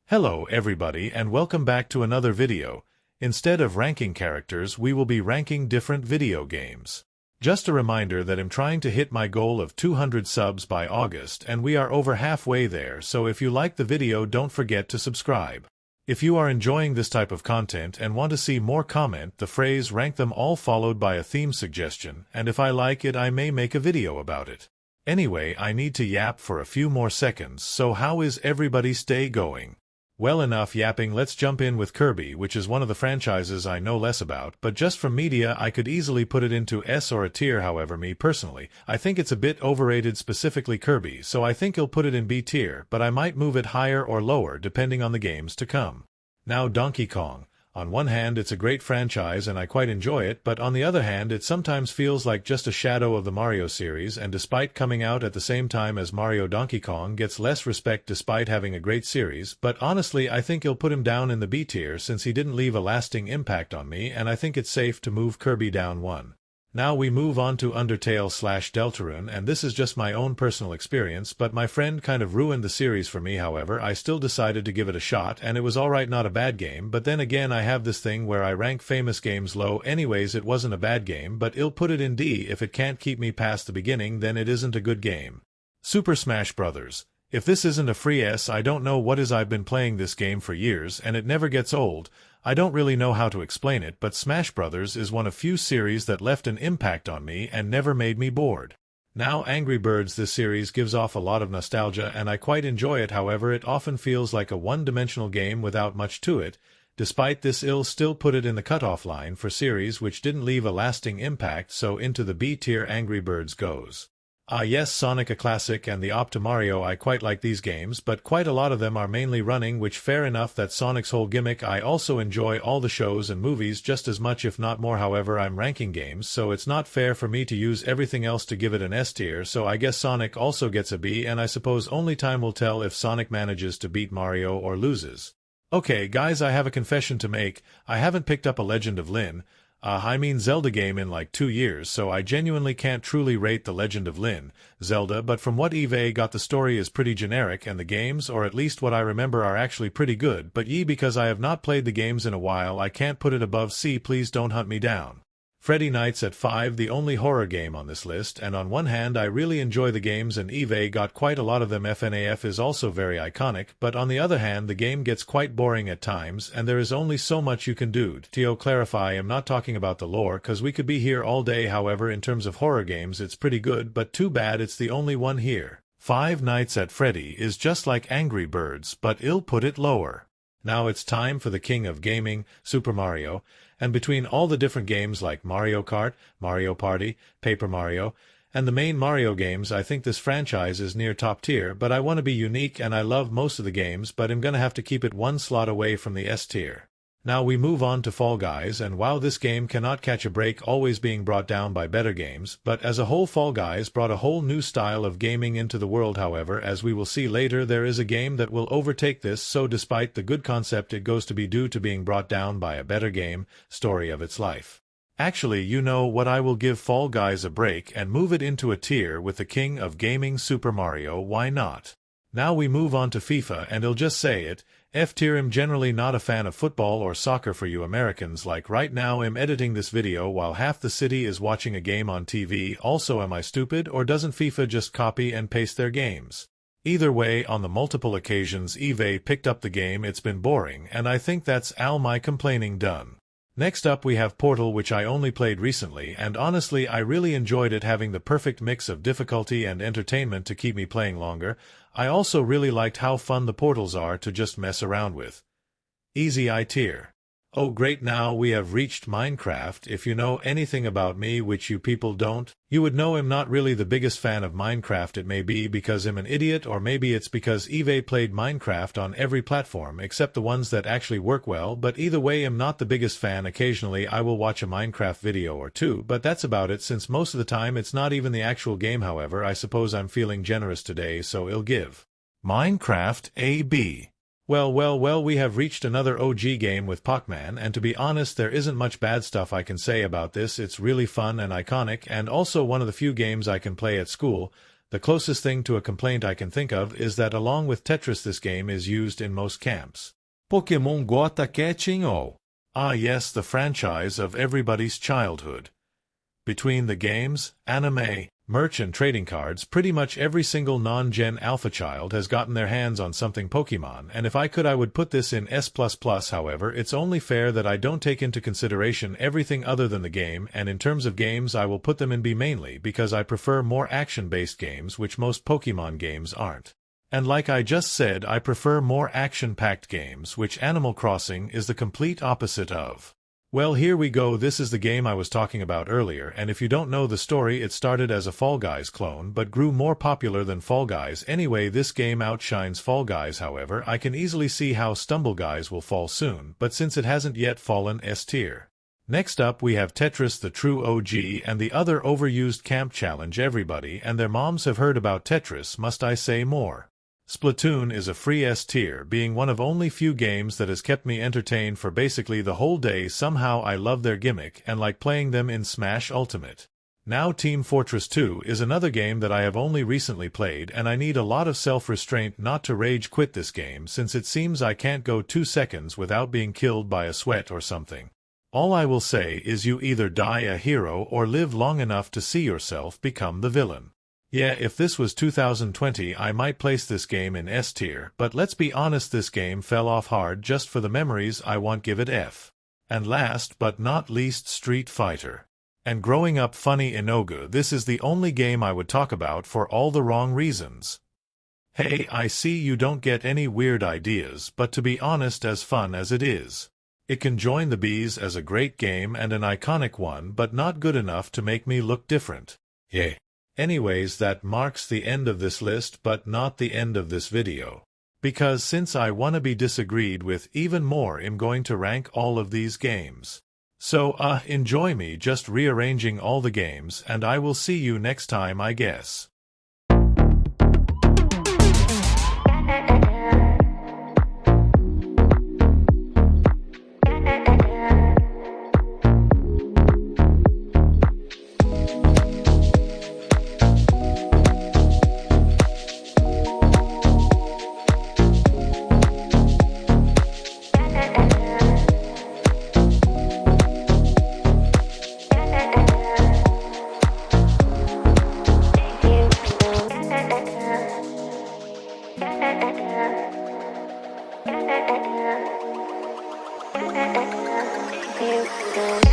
Hello everybody and welcome back to another video. Instead of ranking characters, we will be ranking different video games. Just a reminder that I'm trying to hit my goal of 200 subs by August and we are over halfway there, so if you like the video don't forget to subscribe. If you are enjoying this type of content and want to see more, comment the phrase rank them all followed by a theme suggestion, and if I like it I may make a video about it. Anyway, I need to yap for a few more seconds, so how is everybody's day going? Well, enough yapping, let's jump in with Kirby, which is one of the franchises I know less about, but just from media I could easily put it into S or a tier. However, me personally, I think it's a bit overrated, specifically Kirby, so I think I'll put it in B tier, but I might move it higher or lower depending on the games to come. Now, Donkey Kong. On one hand, it's a great franchise and I quite enjoy it, but on the other hand it sometimes feels like just a shadow of the Mario series, and despite coming out at the same time as Mario, Donkey Kong gets less respect despite having a great series. But honestly, I think he'll put him down in the B tier since he didn't leave a lasting impact on me, and I think it's safe to move Kirby down one. Now we move on to Undertale/Deltarune, and this is just my own personal experience, but my friend kind of ruined the series for me. However, I still decided to give it a shot, and it was alright, not a bad game, but then again I have this thing where I rank famous games low. Anyways, it wasn't a bad game, but I'll put it in D. If it can't keep me past the beginning, then it isn't a good game. Super Smash Bros. If this isn't a free S, I don't know what is. I've been playing this game for years, and it never gets old. I don't really know how to explain it, but Smash Bros. Is one of few series that left an impact on me and never made me bored. Now, Angry Birds. This series gives off a lot of nostalgia and I quite enjoy it. However, it often feels like a one-dimensional game without much to it. Despite this, I'll still put it in the cutoff line for series which didn't leave a lasting impact, so into the B tier Angry Birds goes. Yes, Sonic, a classic, and the Opto Mario. I quite like these games, but quite a lot of them are mainly running, which fair enough, that's Sonic's whole gimmick. I also enjoy all the shows and movies just as much, if not more. However, I'm ranking games, so it's not fair for me to use everything else to give it an S tier, so I guess Sonic also gets a B, and I suppose only time will tell if Sonic manages to beat Mario or loses. Okay guys, I have a confession to make. I haven't picked up a Legend of Lyn, Zelda game in like 2 years, so I genuinely can't truly rate The Legend of Lyn Zelda, but from what Eve got, the story is pretty generic and the games, or at least what I remember, are actually pretty good, but because I have not played the games in a while I can't put it above C. Please don't hunt me down. Freddy Nights at 5, the only horror game on this list, and on one hand I really enjoy the games and Eve got quite a lot of them. FNAF is also very iconic, but on the other hand the game gets quite boring at times and there is only so much you can do. To clarify, I'm not talking about the lore, cause we could be here all day. However, in terms of horror games it's pretty good, but too bad it's the only one here. Five Nights at Freddy is just like Angry Birds, but I'll put it lower. Now it's time for the king of gaming, Super Mario, and between all the different games like Mario Kart, Mario Party, Paper Mario, and the main Mario games, I think this franchise is near top tier, but I want to be unique and I love most of the games, but I'm gonna have to keep it one slot away from the S tier. Now we move on to Fall Guys, and while this game cannot catch a break, always being brought down by better games, but as a whole Fall Guys brought a whole new style of gaming into the world. However, as we will see later, there is a game that will overtake this, so despite the good concept it goes to be due to being brought down by a better game, story of its life. Actually, you know what, I will give Fall Guys a break and move it into a tier with the king of gaming, Super Mario. Why not? Now we move on to FIFA, and I'll just say it, F tier. I'm generally not a fan of football or soccer for you Americans. Like right now I'm editing this video while half the city is watching a game on TV. Also, am I stupid, or doesn't FIFA just copy and paste their games? Either way, on the multiple occasions Eve picked up the game, it's been boring, and I think that's all my complaining done. Next up we have Portal, which I only played recently, and honestly I really enjoyed it, having the perfect mix of difficulty and entertainment to keep me playing longer. I also really liked how fun the portals are to just mess around with. Easy I tier. Oh great, now we have reached Minecraft. If you know anything about me, which you people don't, you would know I'm not really the biggest fan of Minecraft. It may be because I'm an idiot, or maybe it's because Eve played Minecraft on every platform except the ones that actually work well, but either way I'm not the biggest fan. Occasionally I will watch a Minecraft video or two, but that's about it, since most of the time it's not even the actual game. However, I suppose I'm feeling generous today, so I'll give Minecraft a B. Well, we have reached another OG game with Pac-Man, and to be honest there isn't much bad stuff I can say about this. It's really fun and iconic, and also one of the few games I can play at school, The closest thing to a complaint I can think of is that along with Tetris this game is used in most camps. Pokémon Go tá quietinho. Ah yes, the franchise of everybody's childhood. Between the games, anime, merch and trading cards, pretty much every single non-Gen Alpha child has gotten their hands on something Pokemon, and if I could I would put this in S++. However, it's only fair that I don't take into consideration everything other than the game, and in terms of games I will put them in B mainly because I prefer more action-based games which most Pokemon games aren't. And like I just said, I prefer more action-packed games, which Animal Crossing is the complete opposite of. Well, here we go. This is the game I was talking about earlier, and if you don't know the story, it started as a Fall Guys clone but grew more popular than Fall Guys. Anyway, this game outshines Fall Guys. However, I can easily see how Stumble Guys will fall soon, but since it hasn't yet fallen S tier. Next up we have Tetris, the true OG, and the other overused camp challenge. Everybody and their moms have heard about Tetris, must I say more? Splatoon is a free S tier, being one of only few games that has kept me entertained for basically the whole day. Somehow I love their gimmick and like playing them in Smash Ultimate. Now Team Fortress 2 is another game that I have only recently played, and I need a lot of self-restraint not to rage quit this game since it seems I can't go 2 seconds without being killed by a sweat or something. All I will say is you either die a hero or live long enough to see yourself become the villain. Yeah, if this was 2020 I might place this game in S tier, but let's be honest, this game fell off hard. Just for the memories I want, give it F. And last but not least, Street Fighter. And growing up funny Inogu, this is the only game I would talk about for all the wrong reasons. Hey, I see you don't get any weird ideas, but to be honest, as fun as it is, it can join the Bs as a great game and an iconic one, but not good enough to make me look different. Yeah. Anyways, that marks the end of this list, but not the end of this video. Because since I wanna be disagreed with even more, I'm going to rank all of these games. So, enjoy me just rearranging all the games, and I will see you next time, I guess. You